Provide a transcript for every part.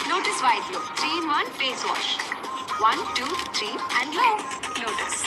Lotus White Glow 3-in-1 face wash. 1, 2, 3 and glow. Lotus.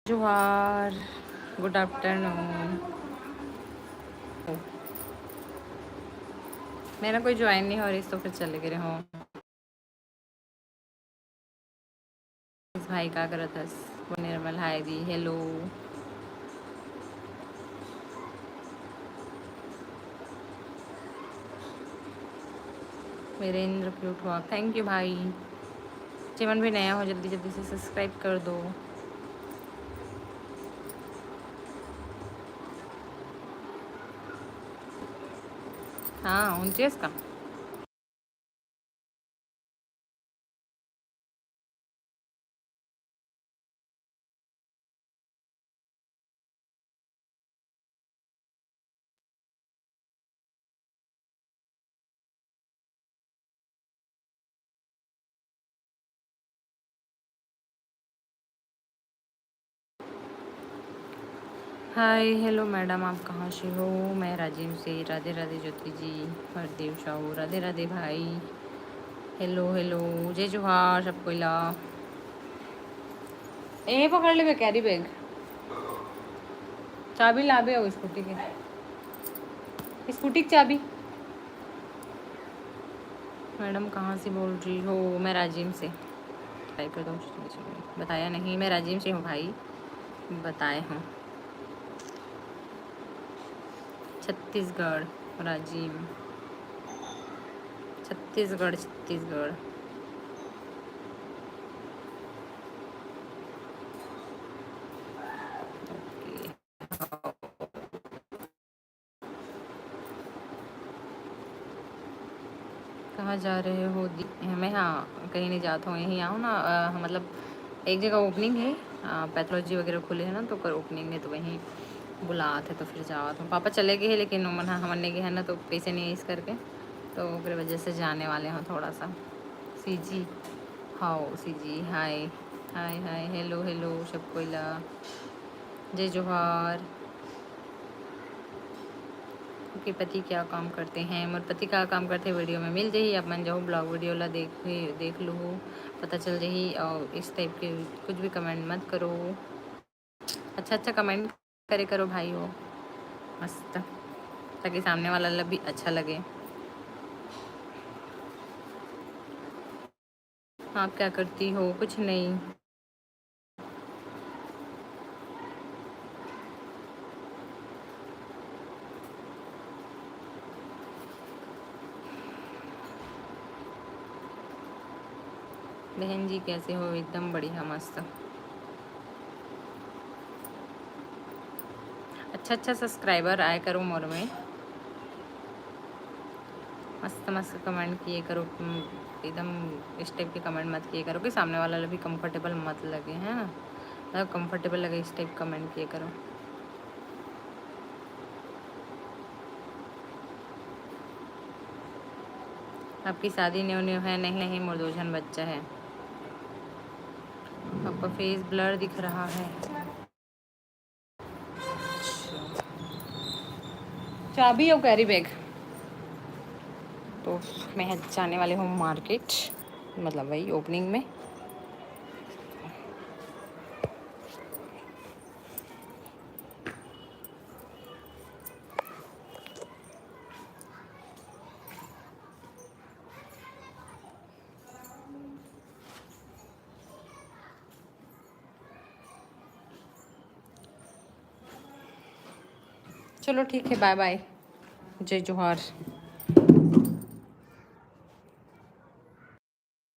जोहार, good afternoon. मेरा कोई join नहीं हो रही तो फिर चले गए हो। इस भाई का करत हस वो निर्मल हाय दी हेलो। वीरेंद्र क्यूट हुआ, थैंक यू भाई। चिमन भी नया हो, जल्दी जल्दी से सब्सक्राइब कर दो। हाँ 29 का। हाय हेलो मैडम, आप कहाँ से हो? मैं राजीव से। राधे राधे ज्योति जी, हरदेव शाहू, राधे राधे भाई। हेलो हेलो, जय जोहार सबको ला। ए पकड़ ले कैरी बैग, चाबी ला बे हो स्कूटी के, स्कूटी की चाबी। मैडम कहाँ से बोल रही हो? मैं राजीव से। टाइप कर दो, बताया नहीं, मैं राजीव से हूँ भाई, बताए हूँ। छत्तीसगढ़, राजीव, छत्तीसगढ़ छत्तीसगढ़। कहाँ जा रहे हो मैं हाँ कहीं नहीं जाता हूँ, यहीं आओ ना। मतलब एक जगह ओपनिंग है, पैथोलॉजी वगैरह खुले हैं ना, तो कर ओपनिंग है तो वहीं बुलाते तो फिर जाओ। तो पापा चले गए हैं लेकिन मना हमने के है ना, तो पैसे नहीं है इस करके, तो फिर वजह से जाने वाले हैं थोड़ा सा। सी जी हाओ, सी जी हाय हाय हाय, हेलो हेलो सब कोयला, जय जोहार। आपके पति क्या काम करते हैं? मोर पति का काम करते हैं वीडियो में मिल जाही, आप मन जाओ ब्लॉग वीडियो ला देख लो, पता चल जाही। और इस टाइप के कुछ भी कमेंट मत करो, अच्छा अच्छा कमेंट करे करो भाई हो, मस्त, ताकि सामने वाला ला भी अच्छा लगे। आप क्या करती हो? कुछ नहीं। बहन जी कैसे हो? एकदम बढ़िया मस्त। अच्छा अच्छा सब्सक्राइबर आया करो मोर में, मस्त मस्त कमेंट किए करो, एकदम इस टाइप के कमेंट मत किए करो कि सामने वाला भी कंफर्टेबल मत लगे, है ना, मतलब कंफर्टेबल लगे इस टाइप कमेंट किए करो। आपकी शादी न्यू न्यू है? नहीं नहीं, मोर 2 जन बच्चा है। आपका फेस ब्लर दिख रहा है। चाबी और कैरी बैग। तो मैं जाने वाले हूँ मार्केट, मतलब वही ओपनिंग में। चलो ठीक है, बाय बाय, जय जोहार।